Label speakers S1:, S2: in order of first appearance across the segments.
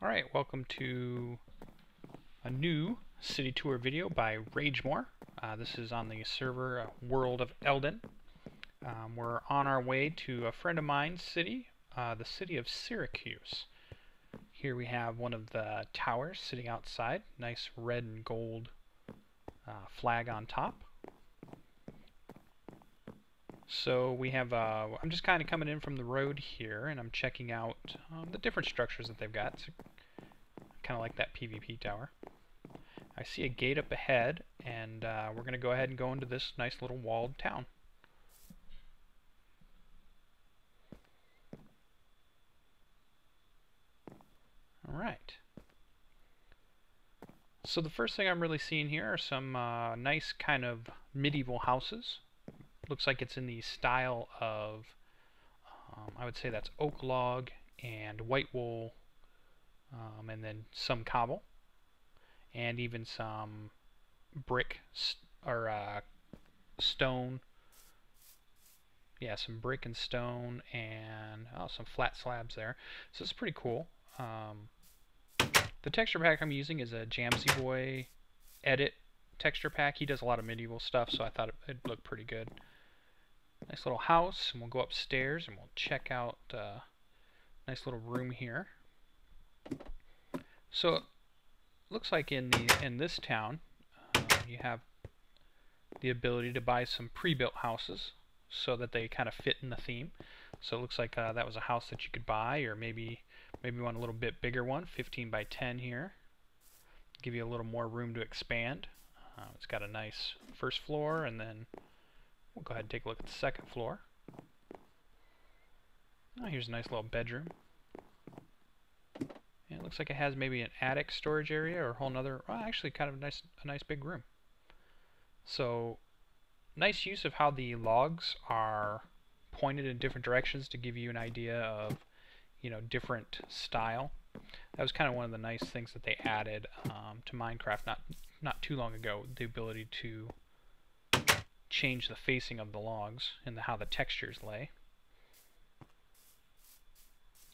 S1: Alright, welcome to a new city tour video by Ragemore. This is on the server World of Eldin. We're on our way to a friend of mine's city, the city of Syracuse. Here we have one of the towers sitting outside, nice red and gold flag on top. So we have, I'm just kind of coming in from the road here, and I'm checking out the different structures that they've got. Kind of like that PvP tower. I see a gate up ahead, and we're going to go ahead and go into this nice little walled town. Alright. So the first thing I'm really seeing here are some nice kind of medieval houses. Looks like it's in the style of, I would say that's oak log and white wool, and then some cobble, and even some brick or stone. Yeah, some brick and stone, and some flat slabs there. So it's pretty cool. The texture pack I'm using is a Jamziboy edit texture pack. He does a lot of medieval stuff, so I thought it'd look pretty good. Nice little house, and we'll go upstairs and we'll check out a nice little room here. So it looks like in this town you have the ability to buy some pre-built houses so that they kind of fit in the theme. So it looks like that was a house that you could buy, or maybe want a little bit bigger one, 15 by 10 here. Give you a little more room to expand. It's got a nice first floor, and then we'll go ahead and take a look at the second floor. Oh, here's a nice little bedroom. And it looks like it has maybe an attic storage area or a whole nother, well, actually kind of a nice big room. So nice use of how the logs are pointed in different directions to give you an idea of, you know, different style. That was kind of one of the nice things that they added to Minecraft not too long ago, the ability to change the facing of the logs and how the textures lay.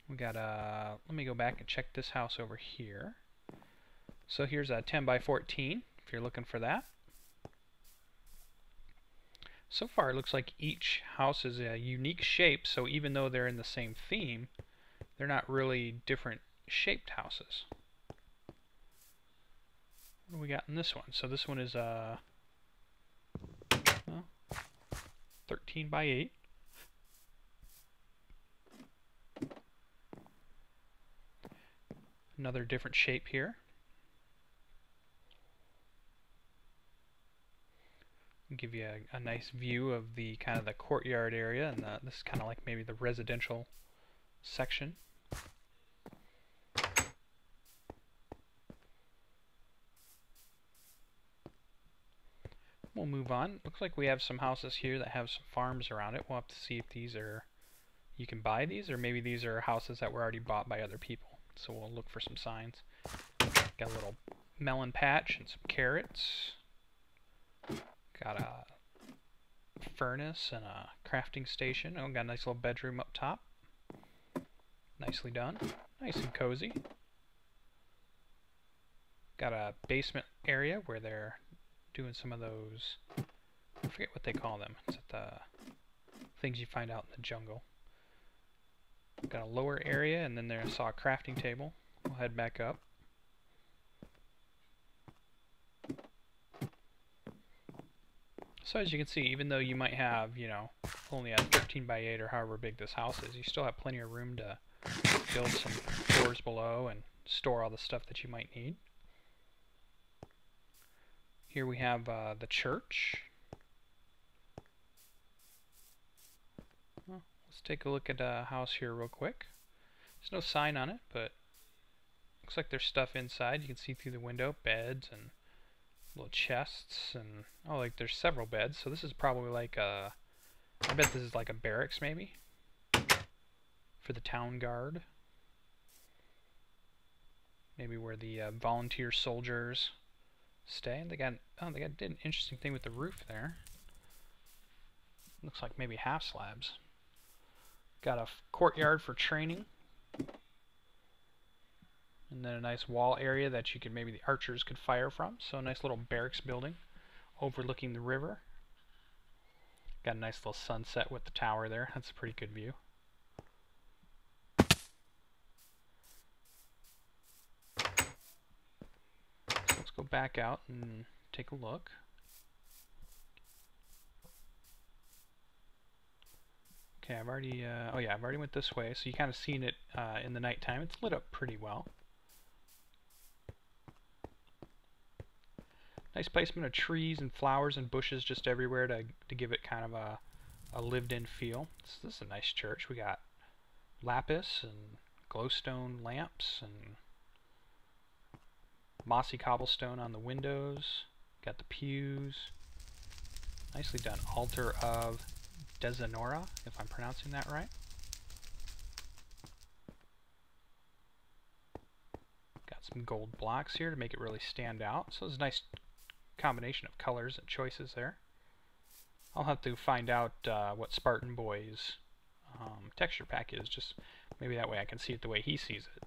S1: We got let me go back and check this house over here. So here's a 10 by 14 if you're looking for that. So far it looks like each house is a unique shape, so even though they're in the same theme, they're not really different shaped houses. What do we got in this one? So this one is well, 13 by 8. Another different shape here. Give you a nice view of the kind of the courtyard area, and this is kind of like maybe the residential section. We'll move on. Looks like we have some houses here that have some farms around it. We'll have to see if these are, you can buy these, or maybe these are houses that were already bought by other people. So we'll look for some signs. Got a little melon patch and some carrots. Got a furnace and a crafting station. Oh, got a nice little bedroom up top. Nicely done. Nice and cozy. Got a basement area where they're doing some of those, I forget what they call them. It's the things you find out in the jungle. Got a lower area, and then there I saw a crafting table. We'll head back up. So as you can see, even though you might have, you know, only a 13 by 8 or however big this house is, you still have plenty of room to build some floors below and store all the stuff that you might need. Here we have the church. Well, let's take a look at a house here real quick. There's no sign on it, but looks like there's stuff inside. You can see through the window, beds and little chests, and oh, like there's several beds. So this is probably like a, I bet this is like a barracks maybe for the town guard. Maybe where the volunteer soldiers stay. They did an interesting thing with the roof there. Looks like maybe half slabs. Got a courtyard for training. And then a nice wall area that you could maybe the archers could fire from. So a nice little barracks building overlooking the river. Got a nice little sunset with the tower there. That's a pretty good view. So let's go back out and take a look. Okay, I've already, oh yeah, I've already went this way, so you kind of seen it in the nighttime. It's lit up pretty well. Nice placement of trees and flowers and bushes just everywhere to give it kind of a lived-in feel. This is a nice church. We got lapis and glowstone lamps and mossy cobblestone on the windows. Got the pews. Nicely done. Altar of Desanora, if I'm pronouncing that right. Got some gold blocks here to make it really stand out. So it's a nice combination of colors and choices there. I'll have to find out what Spartan Boy's texture pack is, just maybe that way I can see it the way he sees it.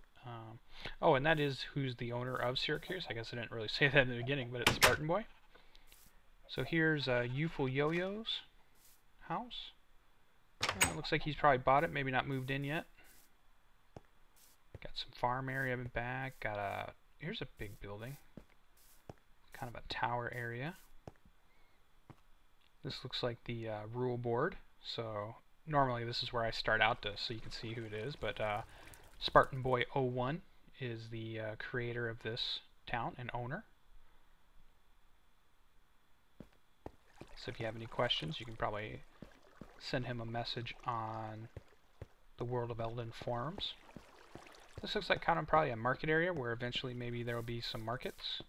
S1: Oh, and that is who's the owner of Syracuse. I guess I didn't really say that in the beginning, but it's Spartan Boy. So here's Youthful Yo-Yo's house. Looks like he's probably bought it, maybe not moved in yet. Got some farm area in back. Here's a big building, kind of a tower area. This looks like the rule board. So normally this is where I start out so you can see who it is, but Spartan Boy 01 is the creator of this town and owner. So if you have any questions, you can probably send him a message on the World of Eldin forums. This looks like kind of probably a market area where eventually maybe there will be some markets.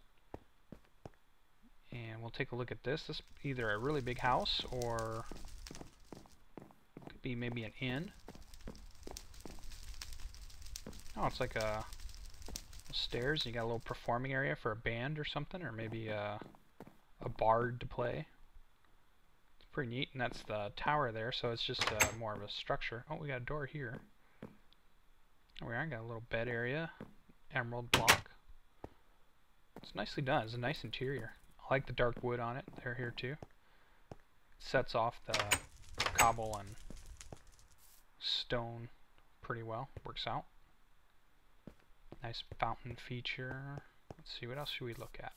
S1: And we'll take a look at this. This is either a really big house or could be maybe an inn. Oh, it's like a stairs. You got a little performing area for a band or something, or maybe a bard to play. Pretty neat, and that's the tower there, so it's just more of a structure. Oh, we got a door here. There we are, got a little bed area, emerald block. It's nicely done. It's a nice interior. I like the dark wood on it. They're here too. It sets off the cobble and stone pretty well. Works out. Nice fountain feature. Let's see, what else should we look at?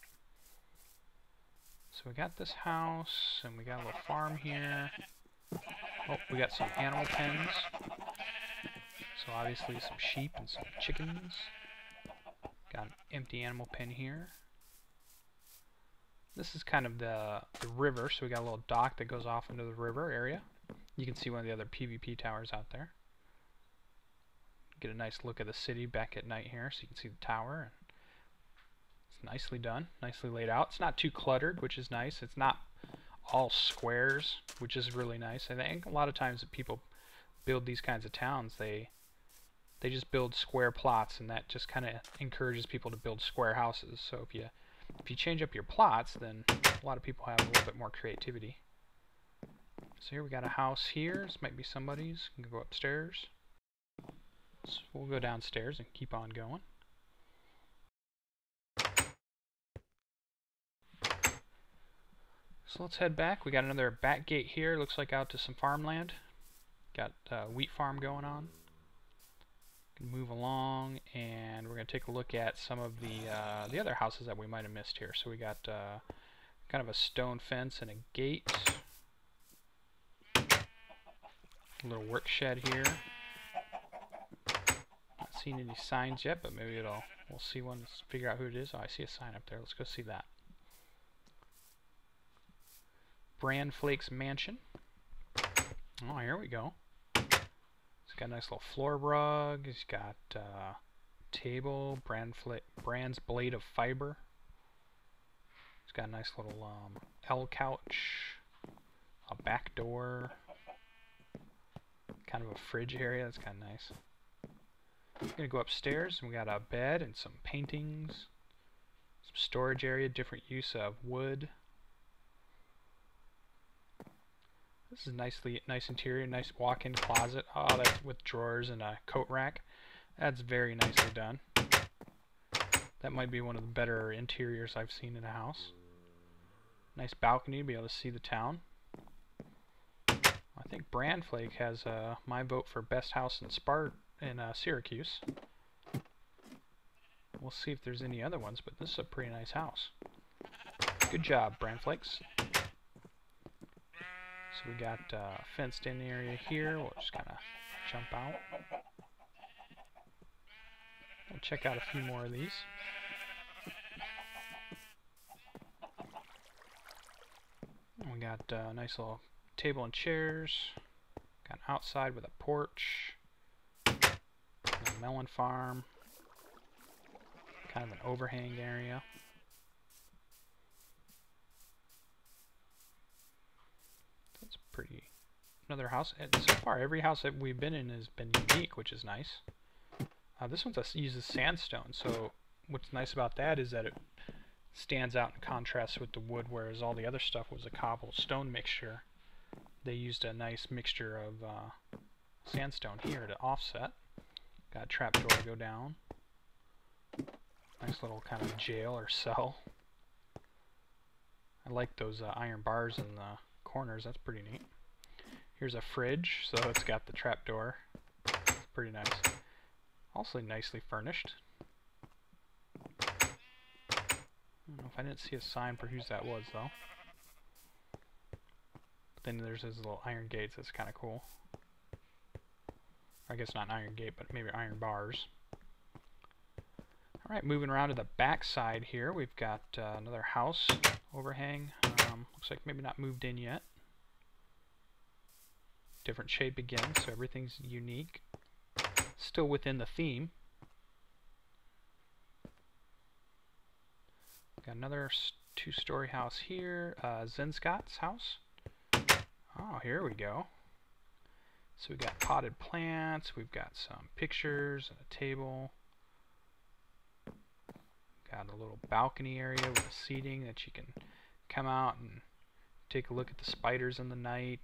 S1: So we got this house, and we got a little farm here. Oh, we got some animal pens. So obviously some sheep and some chickens. Got an empty animal pen here. This is kind of the river, so we got a little dock that goes off into the river area. You can see one of the other PvP towers out there. Get a nice look at the city back at night here, so you can see the tower. It's nicely done, nicely laid out. It's not too cluttered, which is nice. It's not all squares, which is really nice. I think a lot of times that people build these kinds of towns, they just build square plots, and that just kind of encourages people to build square houses. So if you change up your plots, then a lot of people have a little bit more creativity. So here we got a house here. This might be somebody's. We can go upstairs. So we'll go downstairs and keep on going. So let's head back. We got another back gate here. Looks like out to some farmland. Got a wheat farm going on. Can move along, and we're going to take a look at some of the other houses that we might have missed here. So we got kind of a stone fence and a gate. A little work shed here. Not seen any signs yet, but maybe we'll see one to figure out who it is. Oh, I see a sign up there. Let's go see that. Bran Flakes Mansion. Oh, here we go. It's got a nice little floor rug. It's got table, Bran's Blade of Fiber. It's got a nice little L couch, a back door, kind of a fridge area. That's kind of nice. We're going to go upstairs, and we got a bed and some paintings, some storage area, different use of wood. This is nice interior, nice walk-in closet. Oh, that's with drawers and a coat rack. That's very nicely done. That might be one of the better interiors I've seen in a house. Nice balcony to be able to see the town. I think Brandflake has my vote for best house in Syracuse. We'll see if there's any other ones, but this is a pretty nice house. Good job, Brandflakes. So we got a fenced in area here. We'll just kind of jump out. We'll check out a few more of these. We got a nice little table and chairs. Got an outside with a porch. A melon farm. Kind of an overhang area. That's pretty. Another house. And so far, every house that we've been in has been unique, which is nice. This one uses sandstone, so what's nice about that is that it stands out in contrast with the wood, whereas all the other stuff was a cobblestone mixture. They used a nice mixture of sandstone here to offset. Got a trapdoor to go down. Nice little kind of jail or cell. I like those iron bars in the corners. That's pretty neat. Here's a fridge, so it's got the trapdoor. It's pretty nice. Also nicely furnished. I don't know if I didn't see a sign for whose that was though. But then there's his little iron gates. That's kind of cool. I guess not an iron gate, but maybe iron bars. Alright, moving around to the back side here, we've got another house overhang. Looks like maybe not moved in yet. Different shape again, so everything's unique. Still within the theme. Got another two-story house here, Zenscott's house. Oh, here we go. So we've got potted plants, we've got some pictures and a table. Got a little balcony area with a seating that you can come out and take a look at the spiders in the night.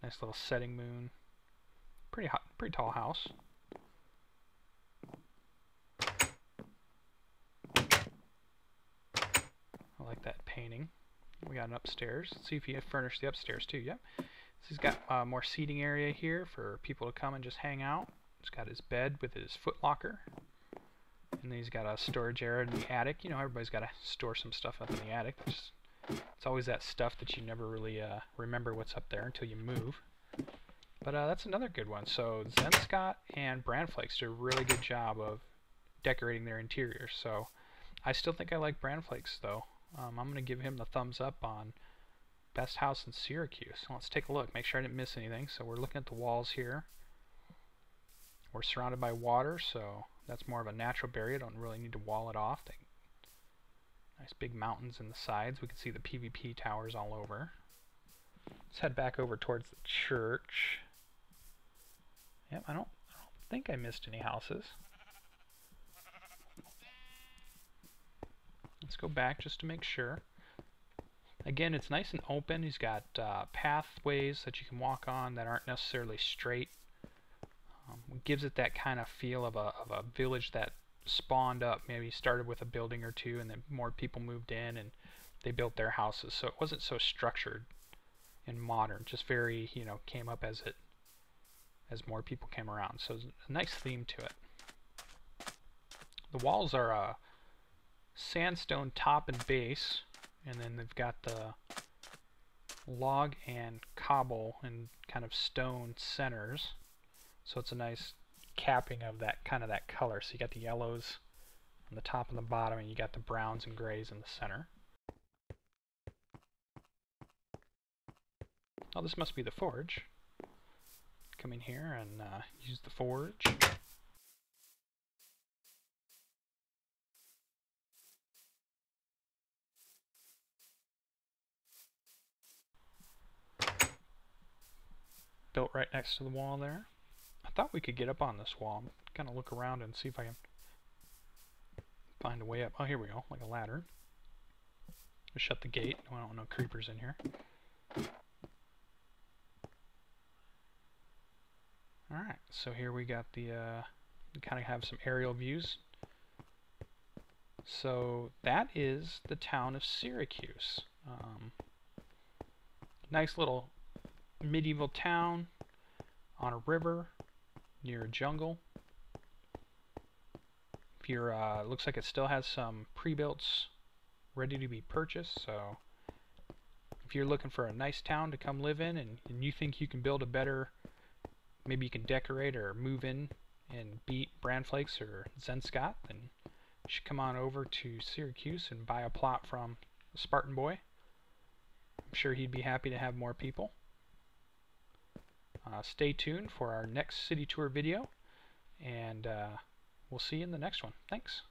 S1: Nice little setting moon. Pretty tall house. I like that painting. We got an upstairs. Let's see if he furnished the upstairs too. Yep. So he's got more seating area here for people to come and just hang out. He's got his bed with his foot locker. And then he's got a storage area in the attic. You know, everybody's got to store some stuff up in the attic. It's always that stuff that you never really remember what's up there until you move. But that's another good one. So Zenscott and Brandflakes do a really good job of decorating their interiors. So I still think I like Brandflakes though. I'm going to give him the thumbs up on best house in Syracuse. So let's take a look. Make sure I didn't miss anything. So we're looking at the walls here. We're surrounded by water, so that's more of a natural barrier. Don't really need to wall it off. Nice big mountains in the sides. We can see the PvP towers all over. Let's head back over towards the church. Yep, I don't think I missed any houses. Let's go back just to make sure. Again, it's nice and open. He's got pathways that you can walk on that aren't necessarily straight. Gives it that kind of feel of a village that spawned up. Maybe started with a building or two, and then more people moved in and they built their houses. So it wasn't so structured and modern. Just very, you know, came up as more people came around. So a nice theme to it. The walls are sandstone top and base, and then they've got the log and cobble and kind of stone centers. So it's a nice capping of that kind of that color. So you got the yellows on the top and the bottom, and you got the browns and grays in the center. Oh, this must be the forge. Come in here and use the forge. Built right next to the wall there. I thought we could get up on this wall. I'm gonna look around and see if I can find a way up. Oh, here we go, like a ladder. Just shut the gate. I don't want no creepers in here. Alright, so here we got the, we kind of have some aerial views. So that is the town of Syracuse. Nice little medieval town on a river near a jungle. If you're, looks like it still has some pre-builts ready to be purchased. So if you're looking for a nice town to come live in, and you think you can build a better, maybe you can decorate or move in and beat Brandflakes or Zenscott, then you should come on over to Syracuse and buy a plot from Spartan Boy. I'm sure he'd be happy to have more people. Stay tuned for our next city tour video, and we'll see you in the next one. Thanks.